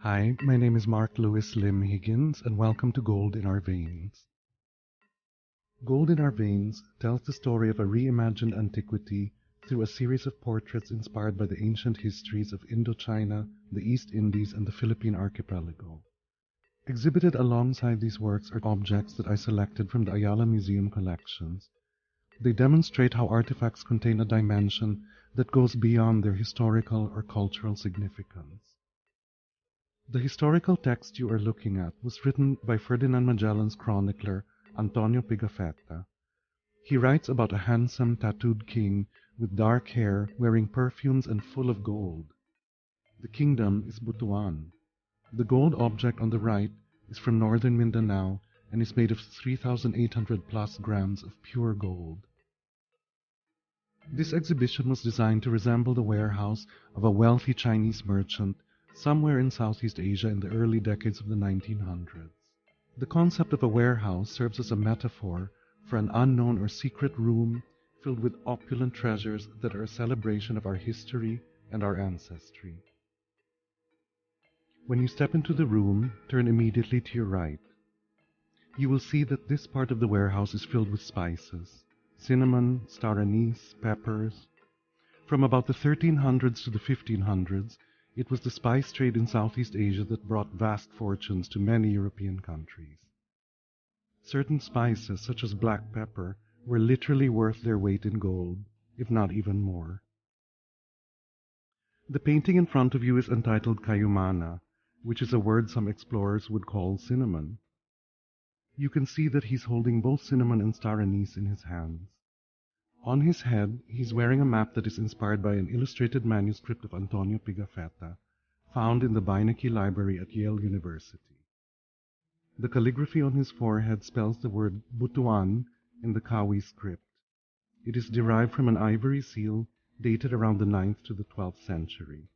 Hi, my name is Mark Lewis Lim Higgins, and welcome to Gold in Our Veins. Gold in Our Veins tells the story of a reimagined antiquity through a series of portraits inspired by the ancient histories of Indochina, the East Indies, and the Philippine Archipelago. Exhibited alongside these works are objects that I selected from the Ayala Museum collections. They demonstrate how artifacts contain a dimension that goes beyond their historical or cultural significance. The historical text you are looking at was written by Ferdinand Magellan's chronicler, Antonio Pigafetta. He writes about a handsome, tattooed king with dark hair, wearing perfumes and full of gold. The kingdom is Butuan. The gold object on the right is from northern Mindanao and is made of 3,800 plus grams of pure gold. This exhibition was designed to resemble the warehouse of a wealthy Chinese merchant somewhere in Southeast Asia in the early decades of the 1900s. The concept of a warehouse serves as a metaphor for an unknown or secret room filled with opulent treasures that are a celebration of our history and our ancestry. When you step into the room, turn immediately to your right. You will see that this part of the warehouse is filled with spices: cinnamon, star anise, peppers. From about the 1300s to the 1500s, it was the spice trade in Southeast Asia that brought vast fortunes to many European countries. Certain spices, such as black pepper, were literally worth their weight in gold, if not even more. The painting in front of you is entitled Kayumana, which is a word some explorers would call cinnamon. You can see that he's holding both cinnamon and star anise in his hands. On his head, he's wearing a map that is inspired by an illustrated manuscript of Antonio Pigafetta, found in the Beinecke Library at Yale University. The calligraphy on his forehead spells the word Butuan in the Kawi script. It is derived from an ivory seal dated around the 9th to the 12th century.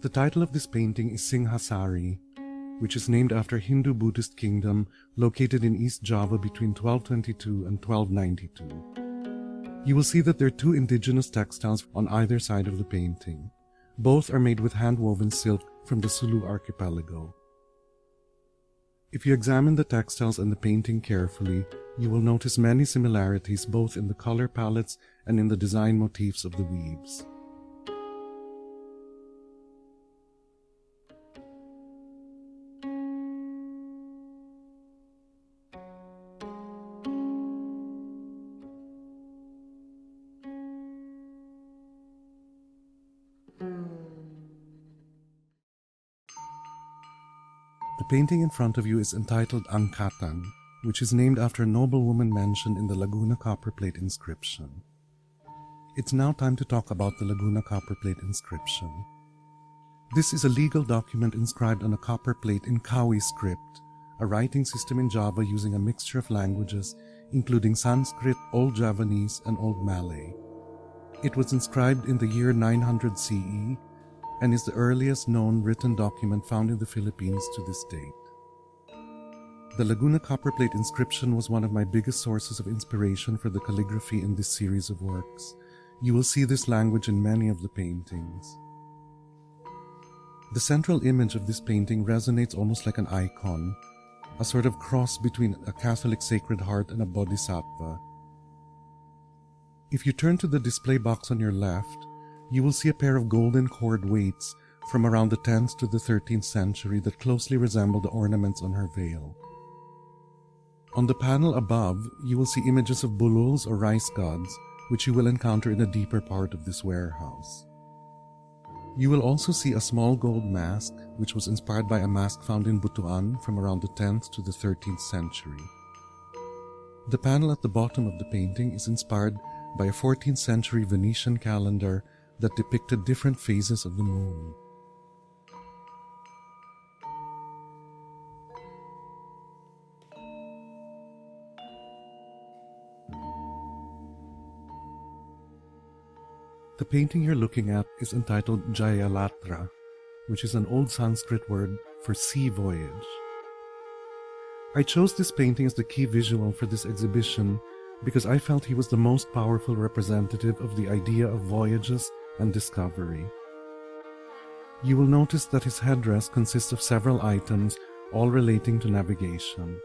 The title of this painting is Singhasari, which is named after a Hindu-Buddhist kingdom located in East Java between 1222 and 1292. You will see that there are two indigenous textiles on either side of the painting. Both are made with hand-woven silk from the Sulu archipelago. If you examine the textiles and the painting carefully, you will notice many similarities both in the color palettes and in the design motifs of the weaves. The painting in front of you is entitled Angkatan, which is named after a noblewoman mentioned in the Laguna Copperplate inscription. It's now time to talk about the Laguna Copperplate inscription. This is a legal document inscribed on a copperplate in Kawi script, a writing system in Java using a mixture of languages, including Sanskrit, Old Javanese, and Old Malay. It was inscribed in the year 900 CE, and is the earliest known written document found in the Philippines to this date. The Laguna Copperplate inscription was one of my biggest sources of inspiration for the calligraphy in this series of works. You will see this language in many of the paintings. The central image of this painting resonates almost like an icon, a sort of cross between a Catholic Sacred Heart and a Bodhisattva. If you turn to the display box on your left, you will see a pair of golden cord weights from around the 10th to the 13th century that closely resemble the ornaments on her veil. On the panel above, you will see images of bululs or rice gods, which you will encounter in a deeper part of this warehouse. You will also see a small gold mask, which was inspired by a mask found in Butuan from around the 10th to the 13th century. The panel at the bottom of the painting is inspired by a 14th century Venetian calendar that depicted different phases of the moon. The painting you're looking at is entitled Jayalatra, which is an old Sanskrit word for sea voyage. I chose this painting as the key visual for this exhibition because I felt he was the most powerful representative of the idea of voyages and discovery. You will notice that his headdress consists of several items, all relating to navigation.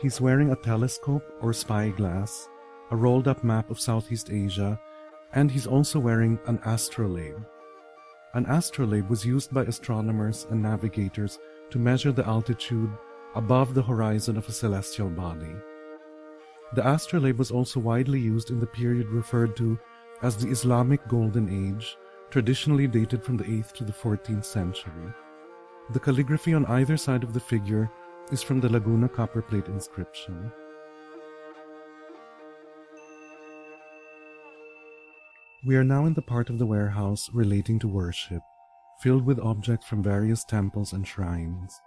He's wearing a telescope or spyglass, a rolled-up map of Southeast Asia, and he's also wearing an astrolabe. An astrolabe was used by astronomers and navigators to measure the altitude above the horizon of a celestial body. The astrolabe was also widely used in the period referred to as the Islamic Golden Age, traditionally dated from the 8th to the 14th century. The calligraphy on either side of the figure is from the Laguna Copperplate inscription. We are now in the part of the warehouse relating to worship, filled with objects from various temples and shrines.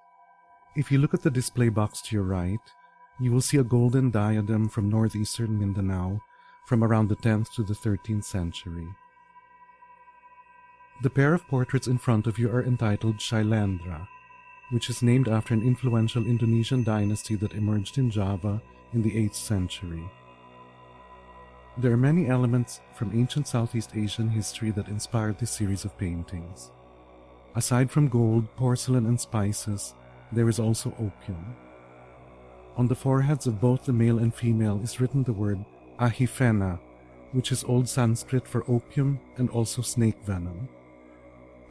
If you look at the display box to your right, you will see a golden diadem from northeastern Mindanao from around the 10th to the 13th century. The pair of portraits in front of you are entitled Shylandra, which is named after an influential Indonesian dynasty that emerged in Java in the 8th century. There are many elements from ancient Southeast Asian history that inspired this series of paintings. Aside from gold, porcelain, and spices, there is also opium. On the foreheads of both the male and female is written the word ahifena, which is Old Sanskrit for opium and also snake venom.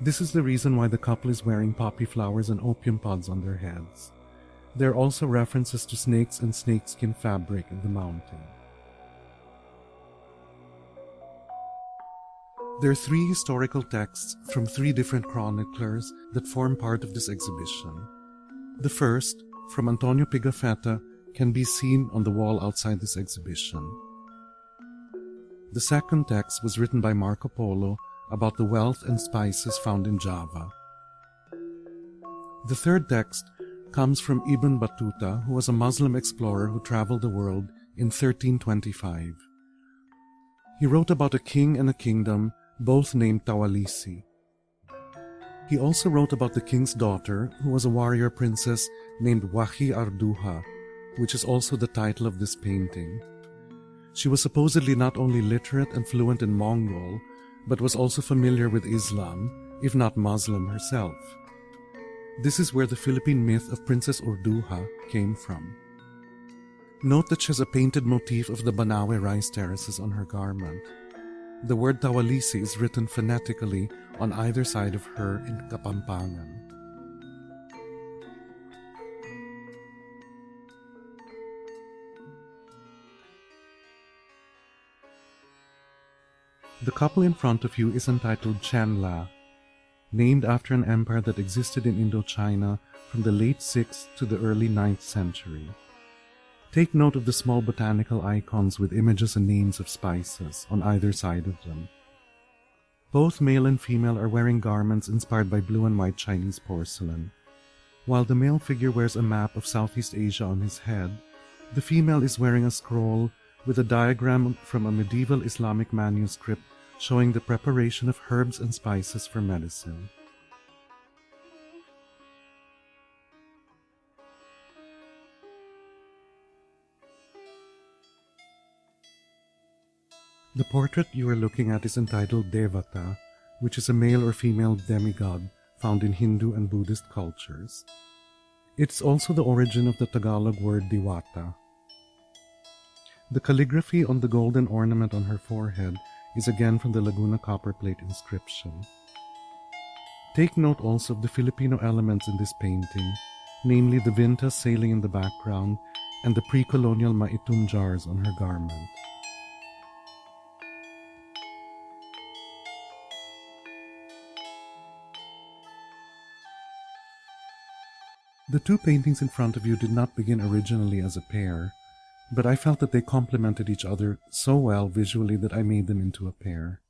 This is the reason why the couple is wearing poppy flowers and opium pods on their heads. There are also references to snakes and snakeskin fabric in the mounting. There are 3 historical texts from 3 different chroniclers that form part of this exhibition. The first, from Antonio Pigafetta, can be seen on the wall outside this exhibition. The second text was written by Marco Polo about the wealth and spices found in Java. The third text comes from Ibn Battuta, who was a Muslim explorer who traveled the world in 1325. He wrote about a king and a kingdom, both named Tawalisi. He also wrote about the king's daughter, who was a warrior princess named Wahi Arduha, which is also the title of this painting. She was supposedly not only literate and fluent in Mongol, but was also familiar with Islam, if not Muslim herself. This is where the Philippine myth of Princess Urduha came from. Note that she has a painted motif of the Banawe rice terraces on her garment. The word Tawalisi is written phonetically on either side of her in Kapampangan. The couple in front of you is entitled Chenla, named after an empire that existed in Indochina from the late 6th to the early 9th century. Take note of the small botanical icons with images and names of spices on either side of them. Both male and female are wearing garments inspired by blue and white Chinese porcelain. While the male figure wears a map of Southeast Asia on his head, the female is wearing a scroll with a diagram from a medieval Islamic manuscript showing the preparation of herbs and spices for medicine. The portrait you are looking at is entitled Devata, which is a male or female demigod found in Hindu and Buddhist cultures. It's also the origin of the Tagalog word Diwata. The calligraphy on the golden ornament on her forehead is again from the Laguna Copperplate inscription. Take note also of the Filipino elements in this painting, namely the vintas sailing in the background and the pre-colonial maitum jars on her garment. The 2 paintings in front of you did not begin originally as a pair, but I felt that they complemented each other so well visually that I made them into a pair.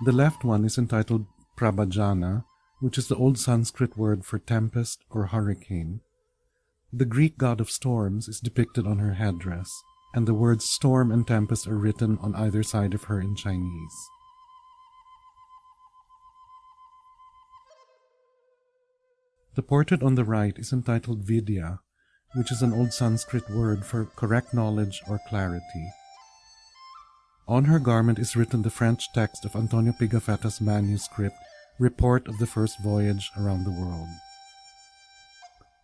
The left one is entitled Prabhajana, which is the old Sanskrit word for tempest or hurricane. The Greek god of storms is depicted on her headdress, and the words storm and tempest are written on either side of her in Chinese. The portrait on the right is entitled Vidya, which is an old Sanskrit word for correct knowledge or clarity. On her garment is written the French text of Antonio Pigafetta's manuscript, Report of the First Voyage Around the World.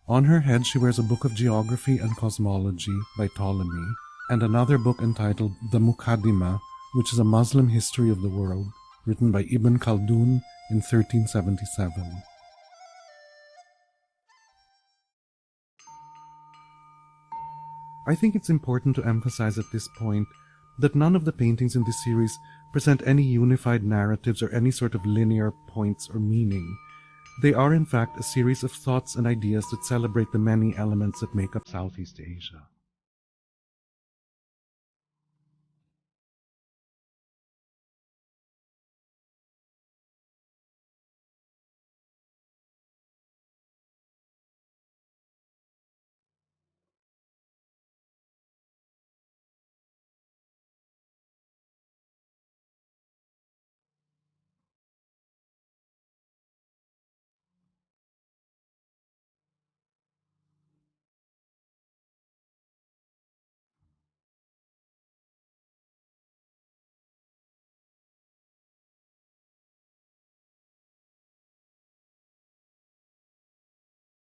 On her head she wears a book of geography and cosmology by Ptolemy, and another book entitled the Muqaddimah, which is a Muslim history of the world, written by Ibn Khaldun in 1377. I think it's important to emphasize at this point that none of the paintings in this series present any unified narratives or any sort of linear points or meaning. They are in fact a series of thoughts and ideas that celebrate the many elements that make up Southeast Asia.